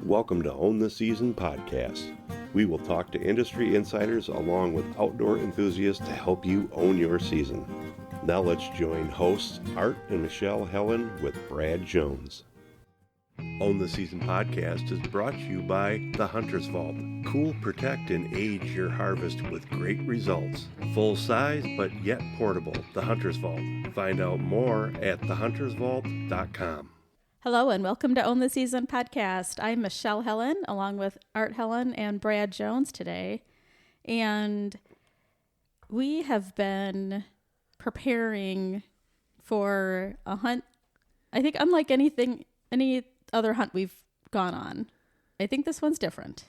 Welcome to Own the Season podcast. We will talk to industry insiders along with outdoor enthusiasts to help you own your season. Now let's join hosts Art and Michelle Helen with Brad Jones. Own the Season podcast is brought to you by The Hunter's Vault. Cool, protect, and age your harvest with great results. Full size, but yet portable. The Hunter's Vault. Find out more at thehuntersvault.com. Hello and welcome to Own the Season podcast. I'm Michelle Helen along with Art Helen and Brad Jones today. And we have been preparing for a hunt, I think unlike any other hunt we've gone on. I think this one's different.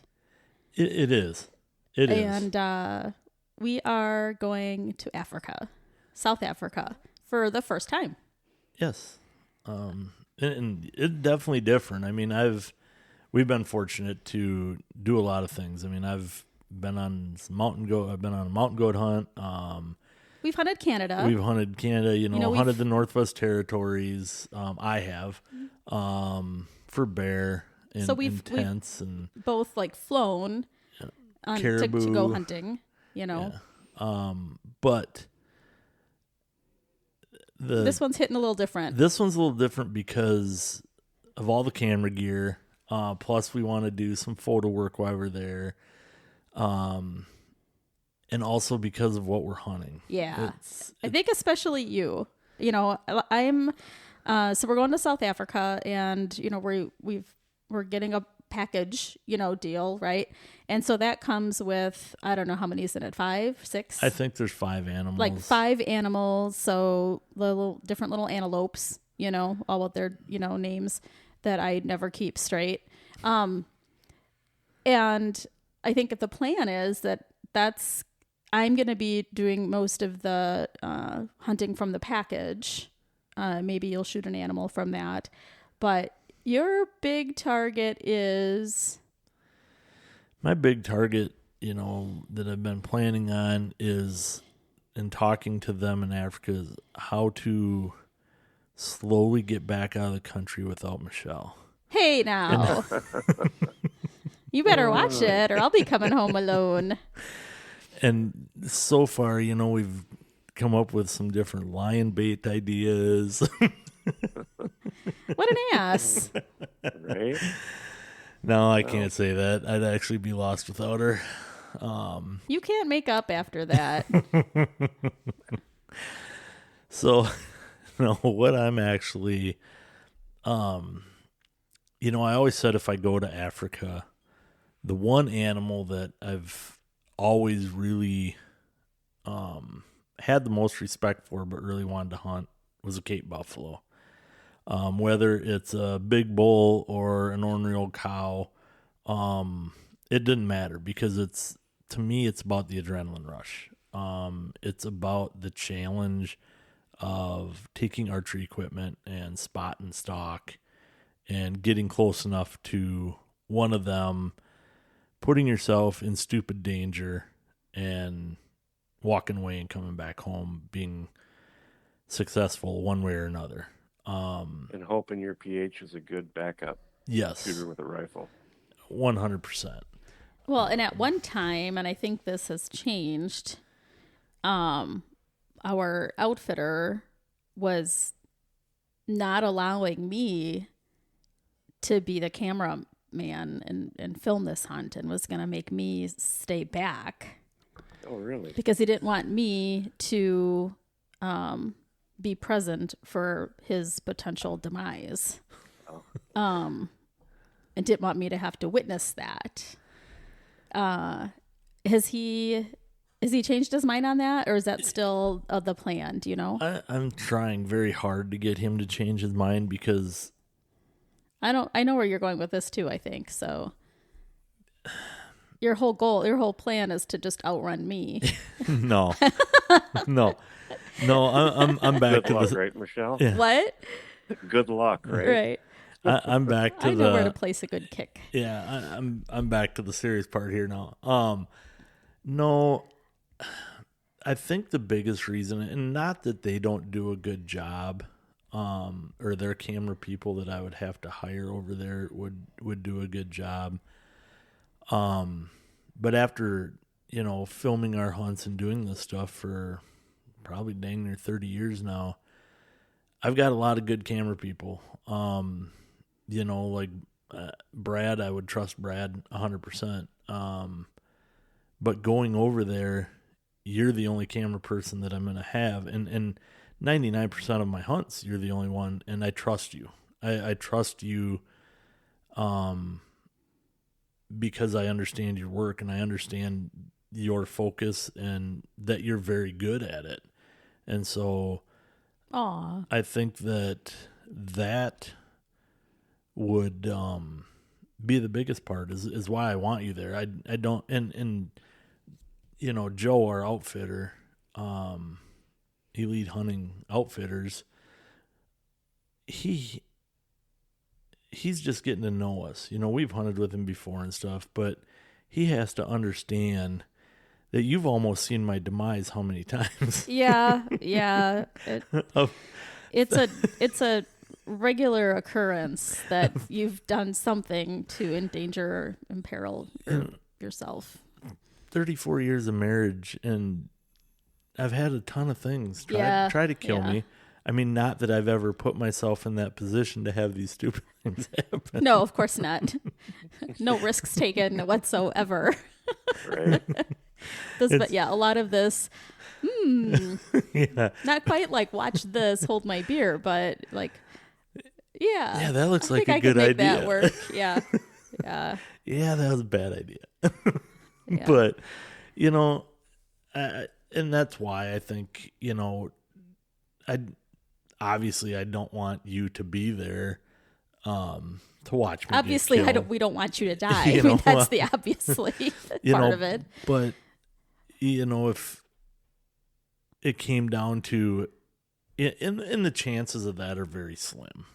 It is. It is. And we are going to Africa, South Africa, for the first time. Yes. And it's definitely different. I mean, we've been fortunate to do a lot of things. I mean, I've been on a mountain goat hunt. We've hunted Canada. Hunted the Northwest Territories. I have for bear and tents and both like flown to go hunting. Yeah. But this one's hitting a little different. This one's a little different because of all the camera gear. Plus, we want to do some photo work while we're there. And also because of what we're hunting. Yeah. I think especially you. I'm so we're going to South Africa and we're getting a package, deal, right? And so that comes with, I don't know how many is in it, 5, 6? I think there's 5 animals. Like 5 animals, so different little antelopes, all with their, names that I never keep straight. And I think the plan is that's I'm going to be doing most of the hunting from the package. Maybe you'll shoot an animal from that. But your big target is... My big target, that I've been planning on is, in talking to them in Africa, is how to slowly get back out of the country without Michelle. Hey, now. You better watch it or I'll be coming home alone. And so far, we've come up with some different lion bait ideas. What an ass. Right? No, I can't say that. I'd actually be lost without her. You can't make up after that. So, what I'm actually, I always said if I go to Africa, the one animal that I've always really had the most respect for but really wanted to hunt was a Cape buffalo. Whether it's a big bull or an ornery old cow, it didn't matter because to me it's about the adrenaline rush. It's about the challenge of taking archery equipment and spot and stalk and getting close enough to one of them, putting yourself in stupid danger and walking away and coming back home being successful one way or another. And hoping your PH is a good backup shooter with a rifle. 100%. Well, and at one time, and I think this has changed, our outfitter was not allowing me to be the cameraman and film this hunt and was going to make me stay back. Oh, really? Because he didn't want me to be present for his potential demise. And didn't want me to have to witness that. Has he changed his mind on that, or is that still the plan? Do you know? I'm trying very hard to get him to change his mind because I know where you're going with this too, I think. So your whole plan is to just outrun me. No. I'm back Good luck, right, Michelle? Yeah. What? Good luck, right? Right. I'm back to I know where to place a good kick. Yeah, I'm back to the serious part here now. No, I think the biggest reason, and not that they don't do a good job, or their camera people that I would have to hire over there would do a good job. But after, filming our hunts and doing this stuff for probably dang near 30 years now, I've got a lot of good camera people. Like Brad, I would trust Brad 100%. But going over there, you're the only camera person that I'm going to have. And 99% of my hunts, you're the only one, and I trust you. I trust you because I understand your work and I understand your focus and that you're very good at it. And so I think that would be the biggest part is why I want you there. I don't, and Joe, our outfitter, Elite Hunting Outfitters, he's just getting to know us. We've hunted with him before and stuff, but he has to understand that you've almost seen my demise how many times. Yeah. It's a regular occurrence that you've done something to endanger or imperil yourself. 34 years of marriage, and I've had a ton of things try to kill me. I mean, not that I've ever put myself in that position to have these stupid things happen. No, of course not. No risks taken whatsoever. Right. But a lot of this, not quite like watch this, hold my beer, but like, yeah, that looks like a good idea. That work. Yeah. Yeah, that was a bad idea. But, and that's why I think, I don't want you to be there to watch me. Obviously, get killed. we don't want you to die. That's the obviously part of it. But, if it came down to, and the chances of that are very slim,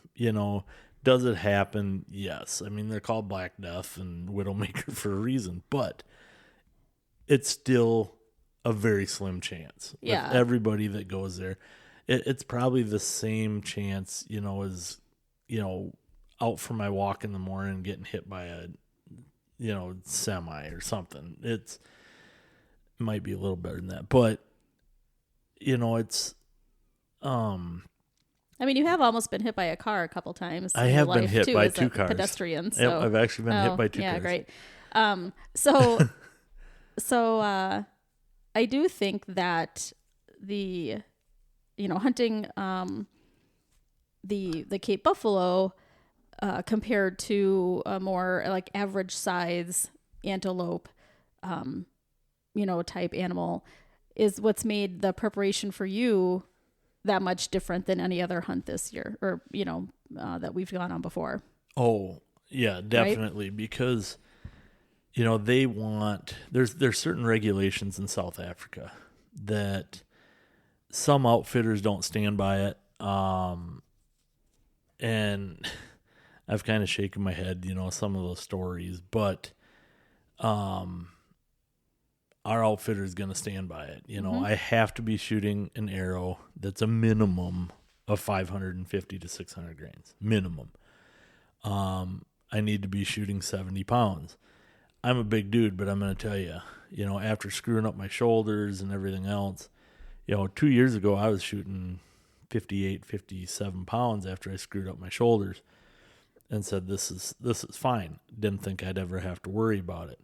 does it happen? Yes. I mean, they're called Black Death and Widowmaker for a reason, but it's still a very slim chance. Yeah. With everybody that goes there. It's probably the same chance, as, out for my walk in the morning and getting hit by a, semi or something. It might be a little better than that, but, it's, I mean, you have almost been hit by a car a couple times. I have been hit by two cars. Pedestrian. So. Yep, I've actually been hit by two cars. Yeah, great. So I do think that the, hunting the Cape Buffalo compared to a more like average size antelope, type animal is what's made the preparation for you that much different than any other hunt this year or, that we've gone on before. Oh, yeah, definitely. Right? Because, they want, there's certain regulations in South Africa that some outfitters don't stand by it. And I've kind of shaken my head, some of those stories, but, our outfitter is going to stand by it. I have to be shooting an arrow that's a minimum of 550 to 600 grains. Minimum. I need to be shooting 70 pounds. I'm a big dude, but I'm going to tell you, after screwing up my shoulders and everything else, 2 years ago, I was shooting 58, 57 pounds after I screwed up my shoulders and said, this is fine. Didn't think I'd ever have to worry about it.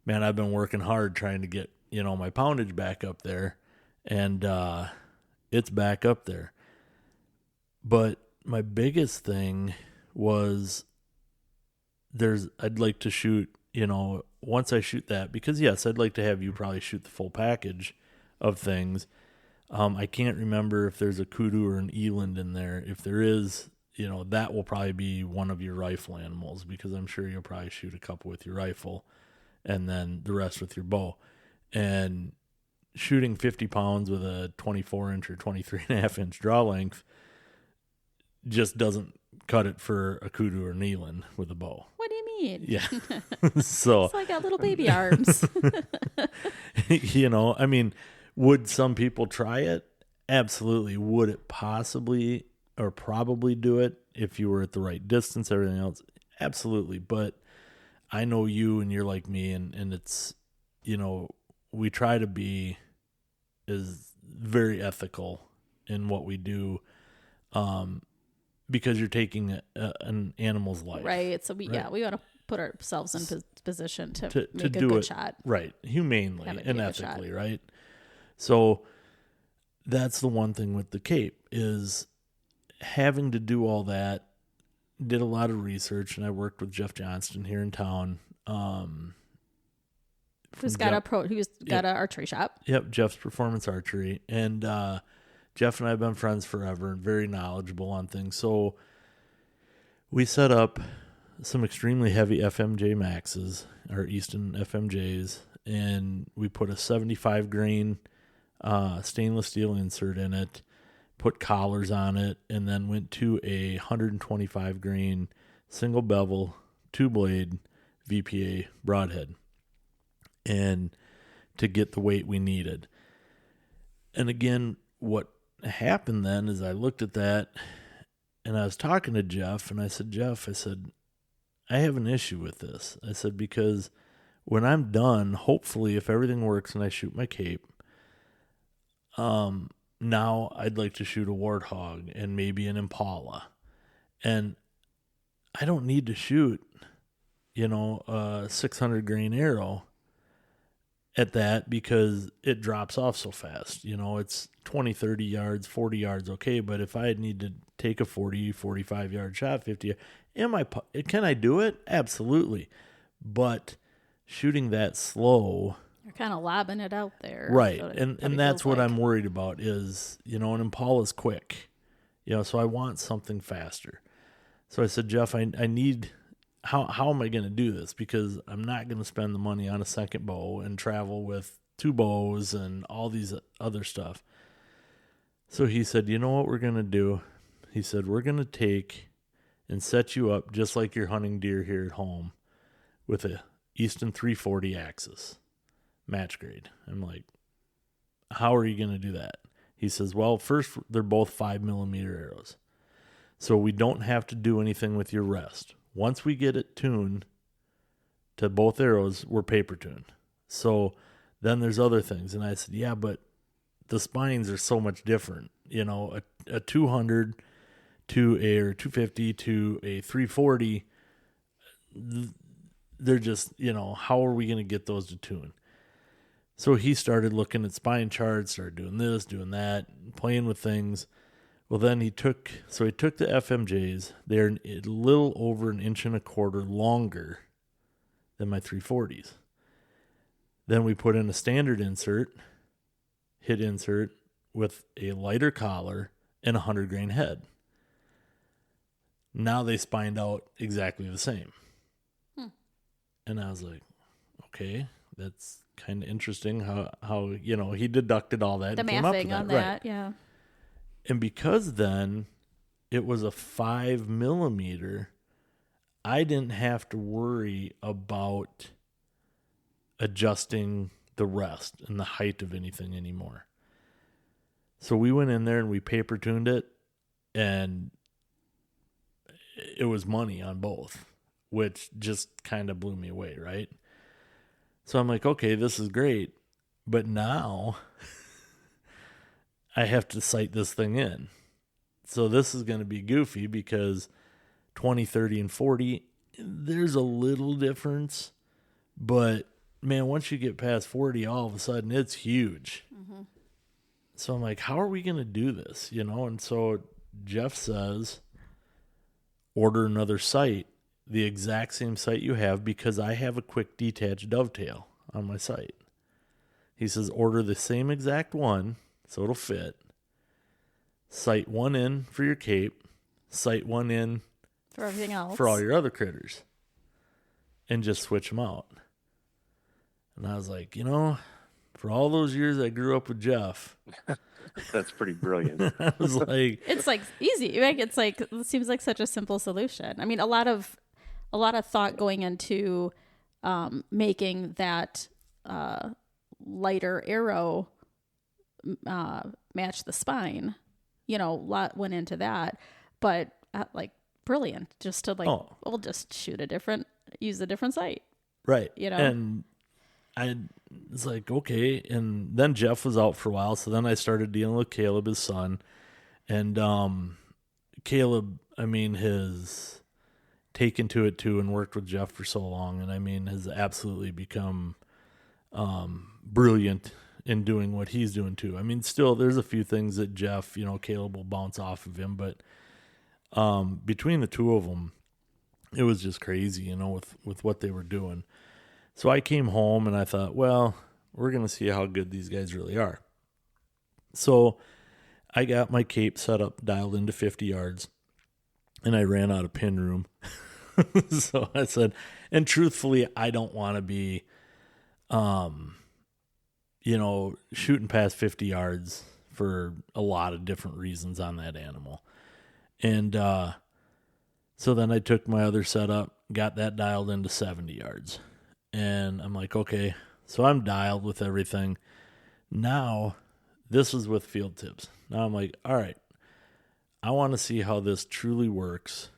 Man, I've been working hard trying to get, my poundage back up there, and it's back up there. But my biggest thing was I'd like to shoot, once I shoot that, because yes, I'd like to have you probably shoot the full package of things. I can't remember if there's a kudu or an eland in there. If there is, that will probably be one of your rifle animals, because I'm sure you'll probably shoot a couple with your rifle and then the rest with your bow. And shooting 50 pounds with a 24-inch or 23.5-inch draw length just doesn't cut it for a kudu or an eland with a bow. What do you mean? Yeah. So I got little baby arms. I mean, would some people try it? Absolutely. Would it possibly or probably do it if you were at the right distance, everything else. Absolutely. But I know you and you're like me, and it's, we try to be is very ethical in what we do, because you're taking an animal's life. Right. So we want to put ourselves in position to make a do good it shot. Right. Humanely and a shot. ethically, right? So that's the one thing with the Cape is having to do all that. Did a lot of research, and I worked with Jeff Johnston here in town. Who's got an archery shop. Yep, Jeff's Performance Archery. And Jeff and I have been friends forever and very knowledgeable on things. So we set up some extremely heavy FMJ Maxes, our Easton FMJs, and we put a 75 grain stainless steel insert in it, put collars on it, and then went to a 125 grain single bevel 2-blade VPA broadhead, and to get the weight we needed. And again, what happened then is I looked at that and I was talking to Jeff, and I said, Jeff, I have an issue with this. I said, because when I'm done, hopefully if everything works and I shoot my Cape, now I'd like to shoot a Warthog and maybe an Impala. And I don't need to shoot, a 600 grain arrow at that because it drops off so fast. It's 20, 30 yards, 40 yards, okay. But if I need to take a 40, 45 yard shot, 50, can I do it? Absolutely. But shooting that slow, you're kind of lobbing it out there. Right. And that's what I'm worried about is, an Impala's quick, so I want something faster. So I said, Jeff, I need, how am I going to do this? Because I'm not going to spend the money on a second bow and travel with 2 bows and all these other stuff. So he said, you know what we're going to do? He said, we're going to take and set you up just like you're hunting deer here at home with a Easton 340 Axis match grade. I'm like, how are you going to do that? He says, well, first, they're both 5mm arrows. So we don't have to do anything with your rest. Once we get it tuned to both arrows, we're paper tuned. So then there's other things. And I said, yeah, but the spines are so much different. A 200 to or 250 to a 340, they're just, how are we going to get those to tune? So he started looking at spine charts, started doing this, doing that, playing with things. Well, then he took the FMJs. They're a little over 1.25 inches longer than my 340s. Then we put in a standard hit insert with a lighter collar and a 100 grain head. Now they spined out exactly the same. And I was like, okay, that's kind of interesting how he deducted all that. The and came up with mathing that. on that, right. Yeah. And because then it was a 5mm, I didn't have to worry about adjusting the rest and the height of anything anymore. So we went in there and we paper tuned it, and it was money on both, which just kind of blew me away, right? So I'm like, okay, this is great. But now I have to sight this thing in. So this is going to be goofy because 20, 30, and 40, there's a little difference. But, man, once you get past 40, all of a sudden it's huge. Mm-hmm. So I'm like, how are we going to do this? And so Jeff says, order another sight, the exact same sight you have, because I have a quick detached dovetail on my sight. He says, order the same exact one so it'll fit. Sight one in for your Cape, sight one in for everything else, for all your other critters, and just switch them out. And I was like, for all those years I grew up with Jeff, that's pretty brilliant. I was like, it's like easy. Right? It's like, it seems like such a simple solution. I mean, a lot of thought going into making that lighter arrow match the spine. lot went into that, but like brilliant just to like, we'll just use a different site. Right. And I was like, okay. And then Jeff was out for a while. So then I started dealing with Caleb, his son. And Caleb, has taken to it too and worked with Jeff for so long. And has absolutely become brilliant in doing what he's doing too. Still there's a few things that Jeff, Caleb will bounce off of him. But between the two of them, it was just crazy, with what they were doing. So I came home and I thought, well, we're going to see how good these guys really are. So I got my cape set up, dialed into 50 yards, and I ran out of pin room. So I said, and truthfully, I don't want to be, shooting past 50 yards for a lot of different reasons on that animal. And so then I took my other setup, got that dialed into 70 yards. And I'm like, okay, so I'm dialed with everything. Now, this is with field tips. Now I'm like, all right, I want to see how this truly works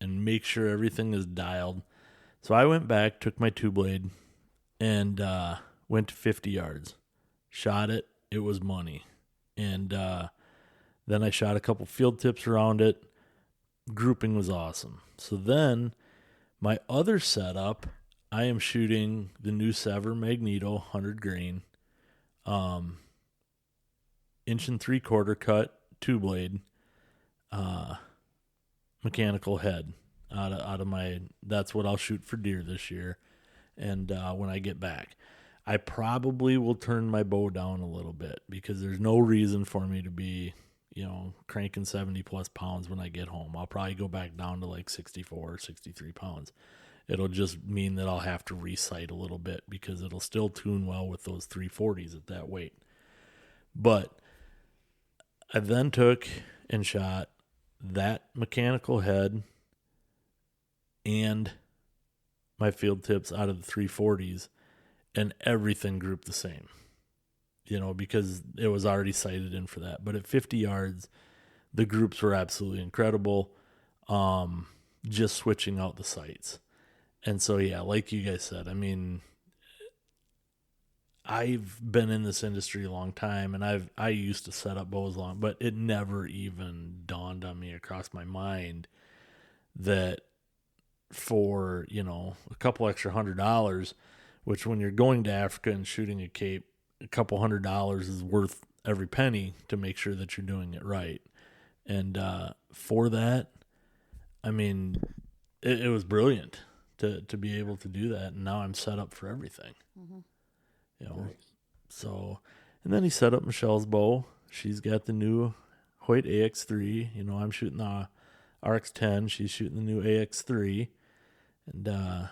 and make sure everything is dialed. So I went back, took my 2-blade, and went to 50 yards. Shot it. It was money. And then I shot a couple field tips around it. Grouping was awesome. So then my other setup, I am shooting the new Sever Magneto 100 grain, 1 3/4 cut, 2-blade, mechanical head out of my, that's what I'll shoot for deer this year. And when I get back, I probably will turn my bow down a little bit because there's no reason for me to be, cranking 70 plus pounds when I get home. I'll probably go back down to like 64 or 63 pounds. It'll just mean that I'll have to resight a little bit because it'll still tune well with those 340s at that weight. But I then took and shot that mechanical head and my field tips out of the 340s, and everything grouped the same, because it was already sighted in for that. But at 50 yards, the groups were absolutely incredible, just switching out the sights. And so, yeah, like you guys said, I've been in this industry a long time, and I used to set up bows long, but it never even dawned on me across my mind that for, a couple extra $100, which when you're going to Africa and shooting a cape, a couple $100 is worth every penny to make sure that you're doing it right. And for that, it was brilliant to be able to do that. And now I'm set up for everything. Mm-hmm. Nice. So, and then he set up Michelle's bow. She's got the new Hoyt AX3. I'm shooting the RX10. She's shooting the new AX3. And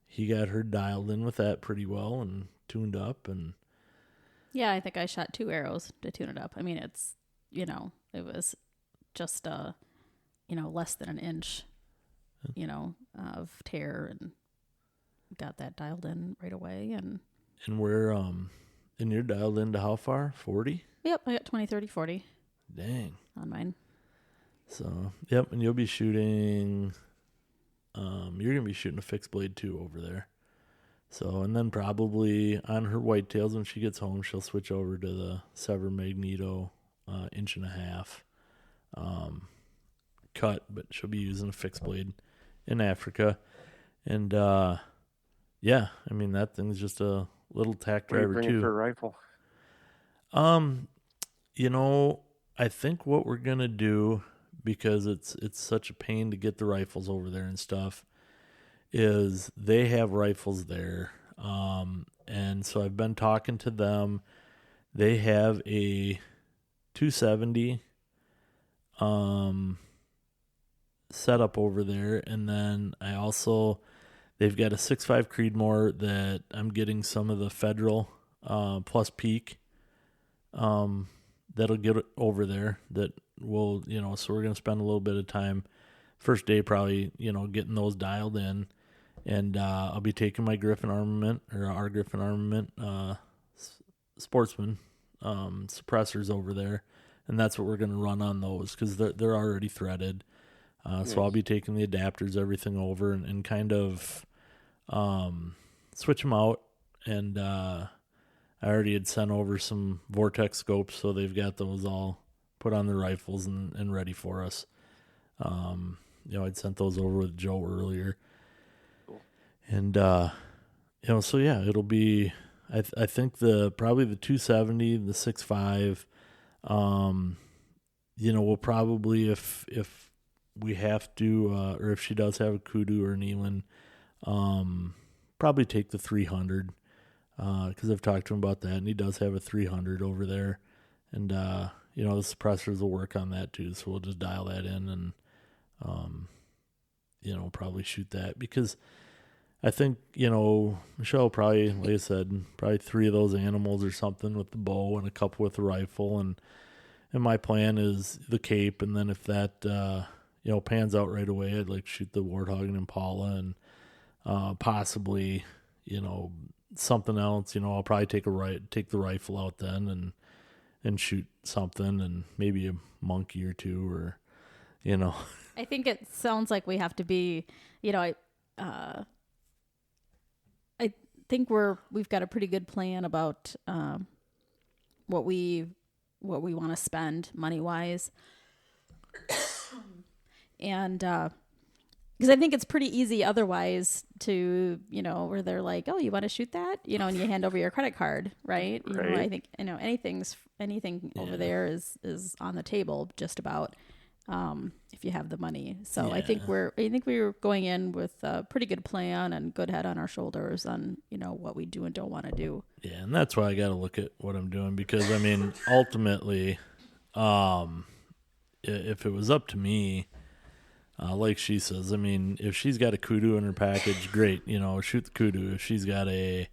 he got her dialed in with that pretty well and tuned up. And yeah, I think I shot 2 arrows to tune it up. It's, it was just, less than an inch, of tear, and got that dialed in right away. And we're, and you're dialed into how far? 40? Yep, I got 20, 30, 40. Dang. On mine. So, yep, and you'll be shooting, you're going to be shooting a fixed blade too over there. So, and then probably on her whitetails when she gets home, she'll switch over to the Sever Magneto 1.5 inch cut, but she'll be using a fixed blade in Africa. And, yeah, that thing's just a little tack driver too. For a rifle? I think what we're gonna do, because it's such a pain to get the rifles over there and stuff, is they have rifles there. And so I've been talking to them. They have a 270 set up over there, and then they've got a 6.5 Creedmoor that I'm getting some of the Federal plus Peak that'll get it over there, that will, so we're going to spend a little bit of time first day probably, getting those dialed in. And I'll be taking my Griffin Armament, or our Griffin Armament Sportsman suppressors over there and that's what we're going to run on those because they're already threaded. So I'll be taking the adapters, everything over, and kind of switch them out. And I already had sent over some Vortex scopes, so they've got those all put on their rifles and ready for us. I'd sent those over with Joe earlier. Cool. And, so yeah, it'll be, I think probably the 270, the 6.5, we'll probably, if we have to, or if she does have a kudu or an eland, probably take the 300, because I've talked to him about that, and he does have a 300 over there. And, the suppressors will work on that too, so we'll just dial that in and, probably shoot that, because I think, Michelle probably, like I said, probably 3 of those animals or something with the bow and a couple with the rifle. And my plan is the Cape. And then if that, pans out right away, I'd like to shoot the Warthog and Impala and, possibly, something else. I'll probably take the rifle out then and shoot something, and maybe a monkey or two, or, I think it sounds like we have to be, I think we've got a pretty good plan about what we want to spend money wise, and because I think it's pretty easy otherwise to where they're like, oh, you want to shoot that, and you hand over your credit card, right? I think anything over there is on the table just about. If you have the money. So yeah. I think we're going in with a pretty good plan and good head on our shoulders on, what we do and don't want to do. Yeah. And that's why I got to look at what I'm doing, because ultimately, if it was up to me, like she says, if she's got a kudu in her package, great, shoot the kudu. If she's got a,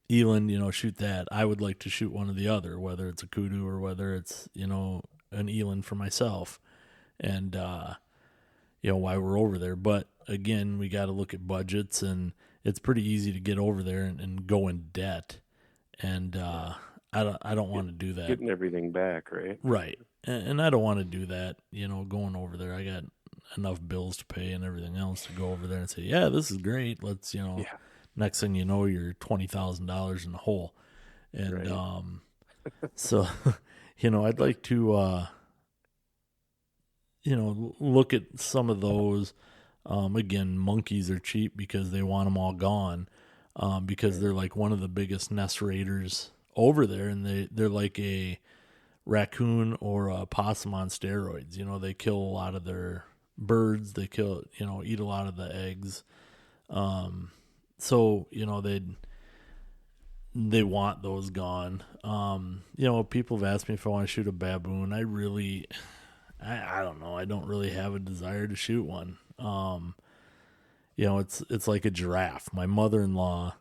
eland, shoot that. I would like to shoot one or the other, whether it's a kudu or whether it's, an eland for myself, and why we're over there. But again, we got to look at budgets, and it's pretty easy to get over there and go in debt, and I don't want to do that. Getting everything back, right? Right, and I don't want to do that. Going over there, I got enough bills to pay and everything else to go over there and say, yeah, this is great. Let's Next thing you know, you're $20,000 in the hole, and right. So. I'd like to, look at some of those. Again, monkeys are cheap because they want them all gone, because they're like one of the biggest nest raiders over there, and they're like a raccoon or a possum on steroids. They kill a lot of their birds. They kill, eat a lot of the eggs. So, they want those gone. People have asked me if I want to shoot a baboon. I don't know. I don't really have a desire to shoot one. It's like a giraffe. My mother-in-law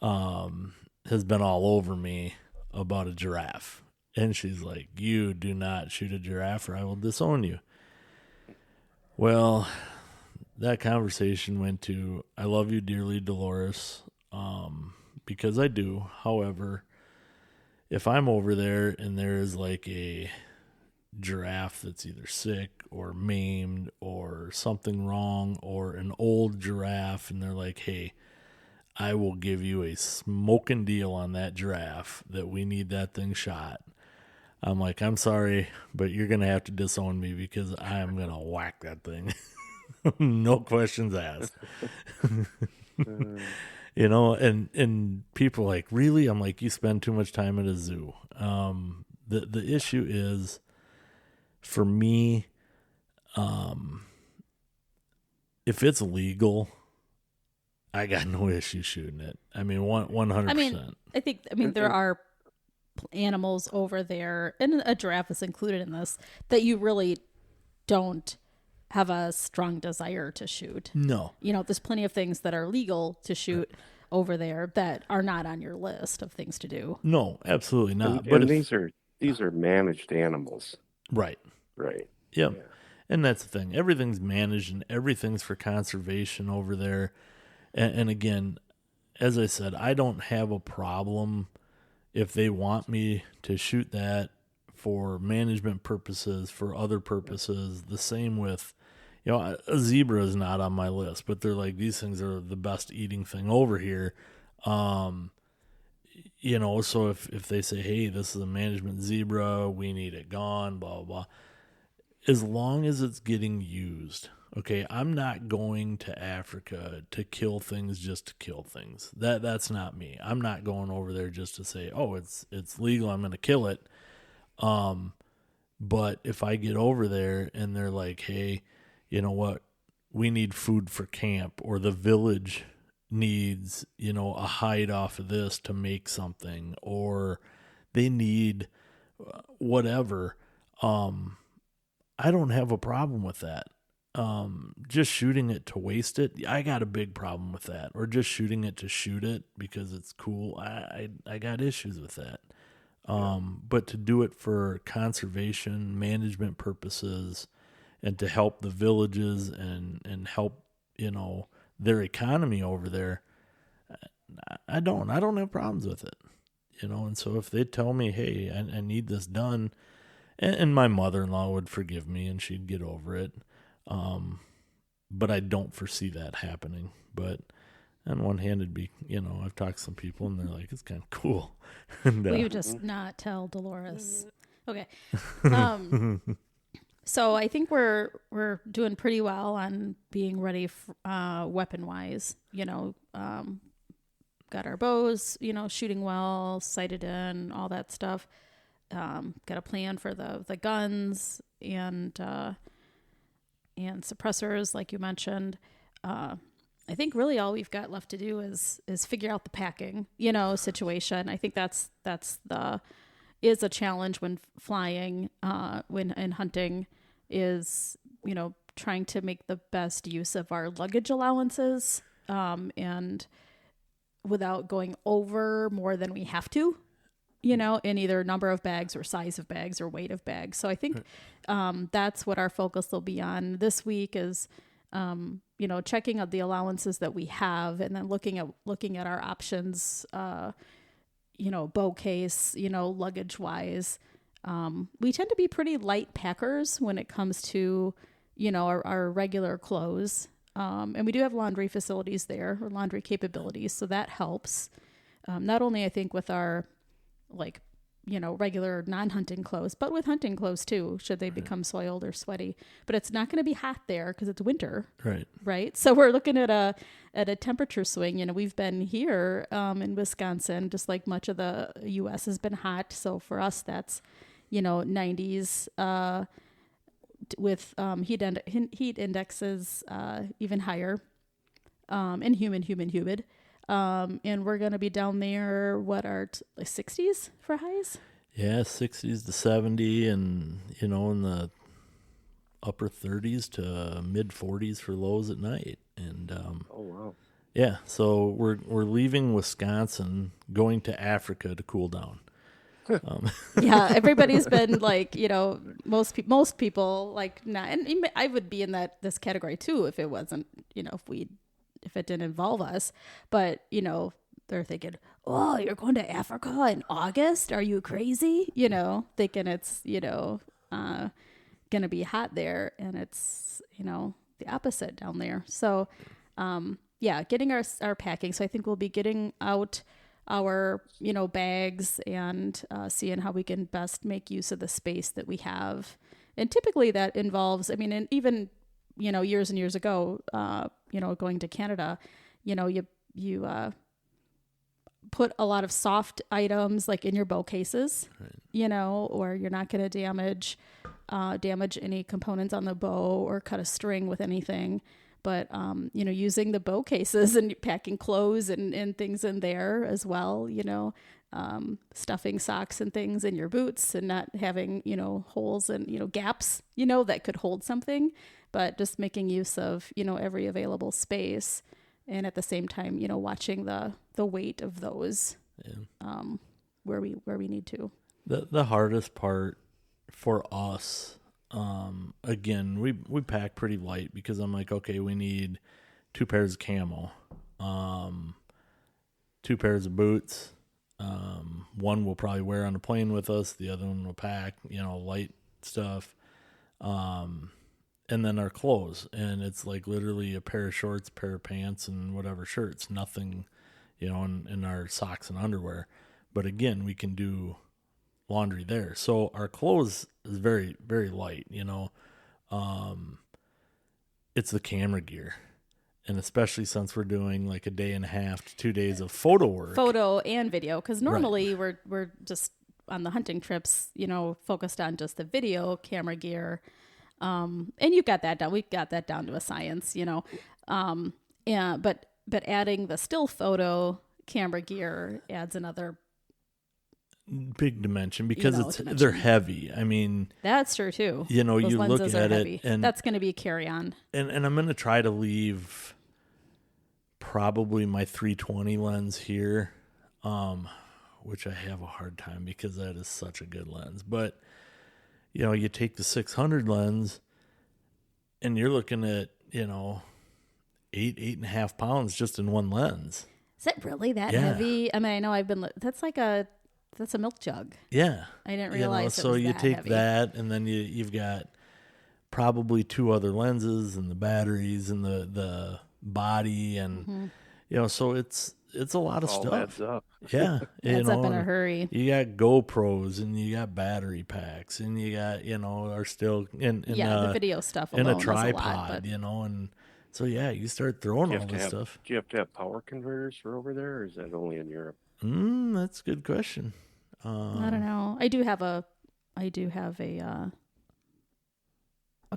has been all over me about a giraffe. And she's like, you do not shoot a giraffe or I will disown you. Well, that conversation went to, I love you dearly, Dolores. Because I do. However, if I'm over there and there is like a giraffe that's either sick or maimed or something wrong, or an old giraffe, and they're like, hey, I will give you a smoking deal on that giraffe that we need that thing shot. I'm like, I'm sorry, but you're going to have to disown me because I am going to whack that thing. No questions asked. And people are like, really? I'm like, you spend too much time at a zoo. The issue is, for me, if it's legal, I got no issue shooting it. 100%. I think there are animals over there, and a giraffe is included in this, that you really don't have a strong desire to shoot. No. There's plenty of things that are legal to shoot over there that are not on your list of things to do. No, absolutely not. But these are managed animals. Right. Right. Yep. Yeah. And that's the thing. Everything's managed and everything's for conservation over there. And again, as I said, I don't have a problem if they want me to shoot that for management purposes, for other purposes. The same with, a zebra is not on my list, but they're like, these things are the best eating thing over here. So if they say, hey, this is a management zebra, we need it gone, blah, blah, blah. As long as it's getting used, okay, I'm not going to Africa to kill things just to kill things. That's not me. I'm not going over there just to say, oh, it's legal, I'm going to kill it. But if I get over there and they're like, hey, you know what, we need food for camp, or the village needs, a hide off of this to make something, or they need whatever, I don't have a problem with that. Just shooting it to waste it, I got a big problem with that. Or just shooting it to shoot it because it's cool, I got issues with that. But to do it for conservation, management purposes, and to help the villages and help, their economy over there, I don't have problems with it, and so if they tell me, hey, I need this done, and my mother-in-law would forgive me and she'd get over it. But I don't foresee that happening. But on one hand, it'd be, I've talked to some people and they're like, it's kind of cool. And, Will you just not tell Dolores? Okay. So I think we're doing pretty well on being ready weapon-wise. Got our bows, shooting well, sighted in, all that stuff. Got a plan for the guns and suppressors, like you mentioned. I think really all we've got left to do is figure out the packing, situation. I think that's is a challenge when flying, and hunting, is, trying to make the best use of our luggage allowances, and without going over more than we have to, in either number of bags or size of bags or weight of bags. So I think that's what our focus will be on this week is, checking out the allowances that we have, and then looking at our options, bow case, luggage wise. We tend to be pretty light packers when it comes to, our regular clothes. And we do have laundry facilities there, or laundry capabilities. So that helps. Not only I think with our regular non-hunting clothes, but with hunting clothes too, should they become soiled or sweaty. But it's not going to be hot there because it's winter. Right. So we're looking at a temperature swing. We've been here in Wisconsin, just like much of the U.S. has been hot. So for us, that's 90s with heat indexes even higher, and humid. And we're going to be down there, 60s for highs? Yeah, 60s to 70, and, in the upper 30s to mid 40s for lows at night. And, oh, wow. Yeah, so we're leaving Wisconsin, going to Africa to cool down. Yeah, everybody's been like, most people like not, and I would be in this category too if it wasn't, if it didn't involve us, but they're thinking, oh, you're going to Africa in August? Are you crazy? Thinking it's, going to be hot there, and it's, the opposite down there. So, getting our packing. So I think we'll be getting out our, bags and seeing how we can best make use of the space that we have. And typically that involves, and even, years and years ago, going to Canada, you put a lot of soft items like in your bow cases, or you're not going to damage any components on the bow or cut a string with anything. But, using the bow cases and packing clothes and things in there as well, stuffing socks and things in your boots and not having, holes and, gaps, that could hold something, but just making use of, every available space. And at the same time, watching the weight of those, where we need to. The hardest part for us, again, we pack pretty light because I'm like, okay, we need 2 pairs of camo, 2 pairs of boots, One we'll probably wear on the plane with us. The other one we'll pack, light stuff. And then our clothes. And it's like literally a pair of shorts, pair of pants, and whatever shirts. Nothing, in our socks and underwear. But again, we can do laundry there. So our clothes is very, very light, It's the camera gear. And especially since we're doing like a day and a half to 2 days of photo work. Photo and video. Because normally we're just on the hunting trips, focused on just the video camera gear. And you've got that down. We've got that down to a science, Yeah, but adding the still photo camera gear adds another big dimension because they're heavy. I mean, that's true too. You Those look at heavy. it, and that's going to be carry on. And I'm going to try to leave probably my 320 lens here, which I have a hard time because that is such a good lens. But you take the 600 lens, and you're looking at 8.5 pounds just in one lens. Is it really that heavy? I mean, I know that's a milk jug. Yeah. I didn't realize so it was you that take heavy. that, and then you've got probably 2 other lenses and the batteries and the body, and so it's a lot of All stuff. adds up. Yeah. Adds up in a hurry. You got GoPros, and you got battery packs, and you got, are still the video stuff alone in a is tripod, a lot, and so you start throwing all this stuff. Do you have to have power converters for over there, or is that only in Europe? That's a good question. I don't know. I do have a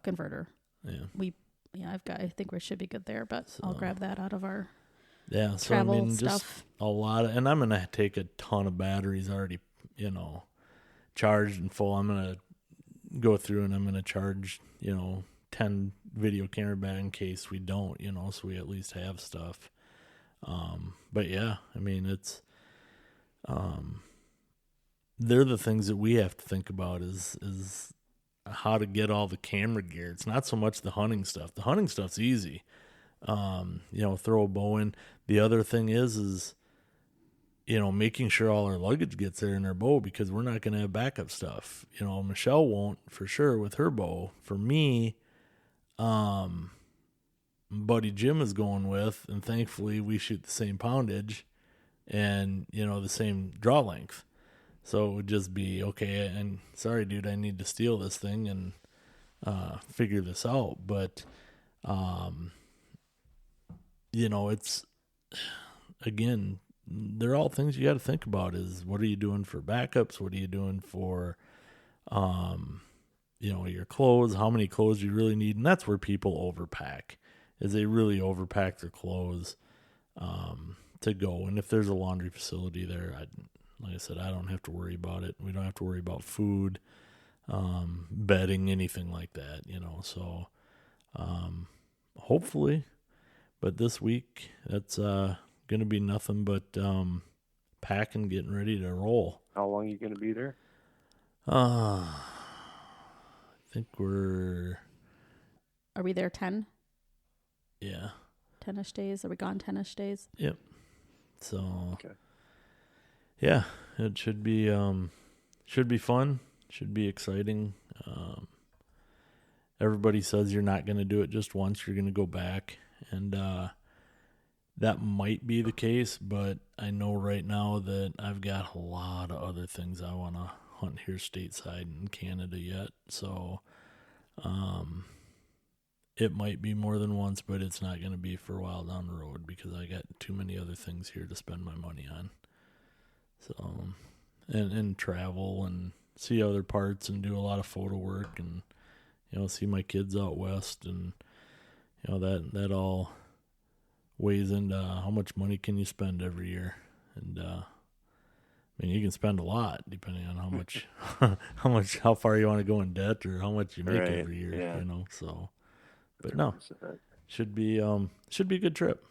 converter. Yeah. I think we should be good there, but I'll grab that out of our travel stuff. Just a lot and I'm gonna take a ton of batteries already, charged and full. I'm gonna go through and I'm gonna charge, 10 video camera back in case we don't, so we at least have stuff. But yeah, I mean, it's, they're the things that we have to think about is how to get all the camera gear. It's not so much the hunting stuff. The hunting stuff's easy. Throw a bow in. The other thing is making sure all our luggage gets there in our bow, because we're not going to have backup stuff. Michelle won't for sure with her bow. For me, buddy Jim is going with, and thankfully we shoot the same poundage and, the same draw length. So it would just be, okay, and sorry, dude, I need to steal this thing and figure this out. But, it's, again, they're all things you got to think about is what are you doing for backups? What are you doing for, your clothes? How many clothes do you really need? And that's where people overpack, is they really overpack their clothes to go. And if there's a laundry facility there, like I said, I don't have to worry about it. We don't have to worry about food, bedding, anything like that, So hopefully, but this week, that's going to be nothing but packing, getting ready to roll. How long are you going to be there? I think we're... Are we there 10? Yeah. 10-ish days? Are we gone 10-ish days? Yep. So... Okay. Yeah, it should be fun. Should be exciting. Everybody says you're not going to do it just once. You're going to go back. And that might be the case, but I know right now that I've got a lot of other things I want to hunt here stateside in Canada yet. So it might be more than once, but it's not going to be for a while down the road because I got too many other things here to spend my money on. So, and travel and see other parts and do a lot of photo work and, see my kids out west and, that all weighs into how much money can you spend every year. And, you can spend a lot depending on how far you want to go in debt or how much you make every year, so, but no, should be a good trip.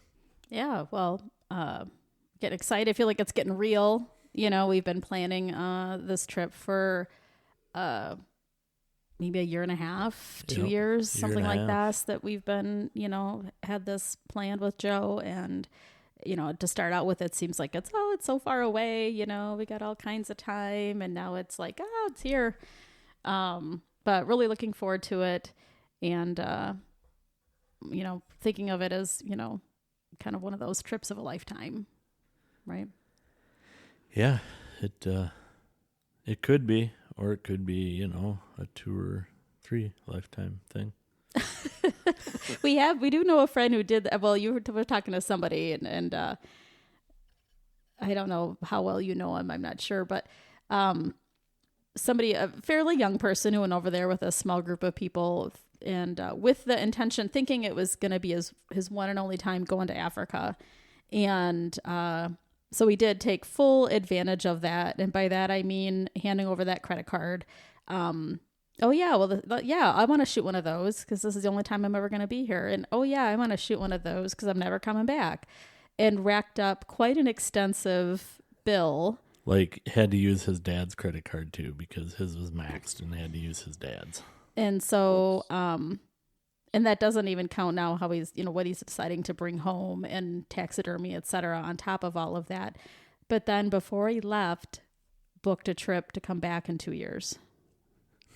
Yeah. Well, getting excited. I feel like it's getting real. We've been planning this trip for maybe a year and a half, 2 years, something like that we've been, had this planned with Joe, and to start out with, it seems like it's so far away, we got all kinds of time, and now it's like, it's here. But really looking forward to it, and, thinking of it as, kind of one of those trips of a lifetime, right? Yeah, it could be, or it could be, a 2 or 3 lifetime thing. We do know a friend who did that. Well, you were talking to somebody, and I don't know how well you know him. I'm not sure, but somebody, a fairly young person who went over there with a small group of people, and with the intention, thinking it was going to be his one and only time going to Africa. And so he did take full advantage of that. And by that, I mean handing over that credit card. Oh yeah, well, I want to shoot one of those because this is the only time I'm ever going to be here. And oh yeah, I want to shoot one of those because I'm never coming back. And racked up quite an extensive bill. Like, had to use his dad's credit card too because his was maxed and had to use his dad's. And so, and that doesn't even count now how he's, what he's deciding to bring home and taxidermy, et cetera, on top of all of that. But then before he left, booked a trip to come back in 2 years.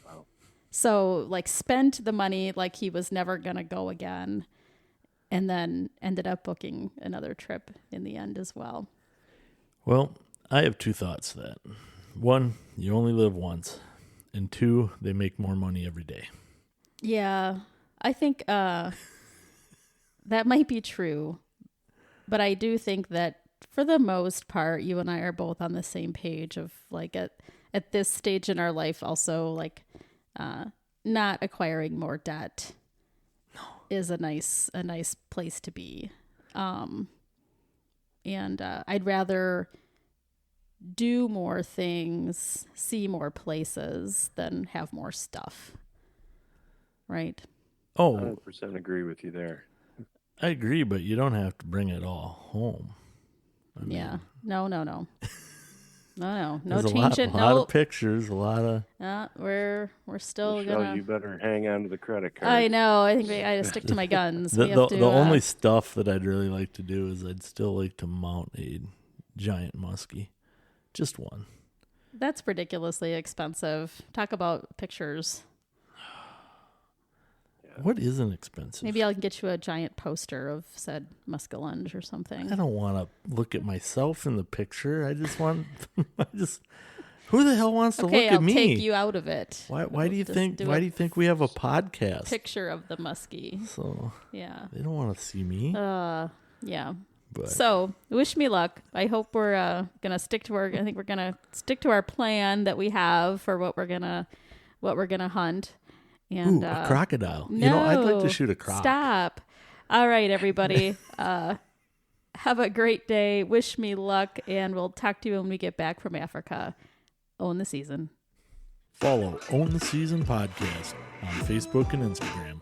Wow. So spent the money like he was never going to go again. And then ended up booking another trip in the end as well. Well, I have 2 thoughts to that. 1, you only live once. And 2, they make more money every day. Yeah, I think that might be true. But I do think that for the most part, you and I are both on the same page of at this stage in our life also not acquiring more debt is a nice place to be. And I'd rather do more things, see more places than have more stuff. Right? Oh, 100% agree with you there. I agree, but you don't have to bring it all home. I mean, yeah. No. No there's changing. A lot of pictures, a lot of. We're still Michelle, gonna. you better hang on to the credit card. I know. I think I just stick to my guns. The only stuff that I'd really like to do is I'd still like to mount a giant muskie, just one. That's ridiculously expensive. Talk about pictures. What isn't expensive? Maybe I'll get you a giant poster of said muskellunge or something. I don't want to look at myself in the picture. I just want. Who the hell wants to look at me? Okay, I'll take you out of it. Why do you think? Why do you think we have a podcast? Picture of the muskie. So yeah, they don't want to see me. Yeah. But. So wish me luck. I hope we're gonna stick to I think we're gonna stick to our plan that we have for what we're gonna hunt. And a crocodile. No, I'd like to shoot a croc. Stop. All right, everybody. Have a great day. Wish me luck, and we'll talk to you when we get back from Africa. Own the Season. Follow Own the Season Podcast on Facebook and Instagram.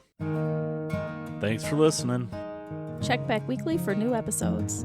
Thanks for listening. Check back weekly for new episodes.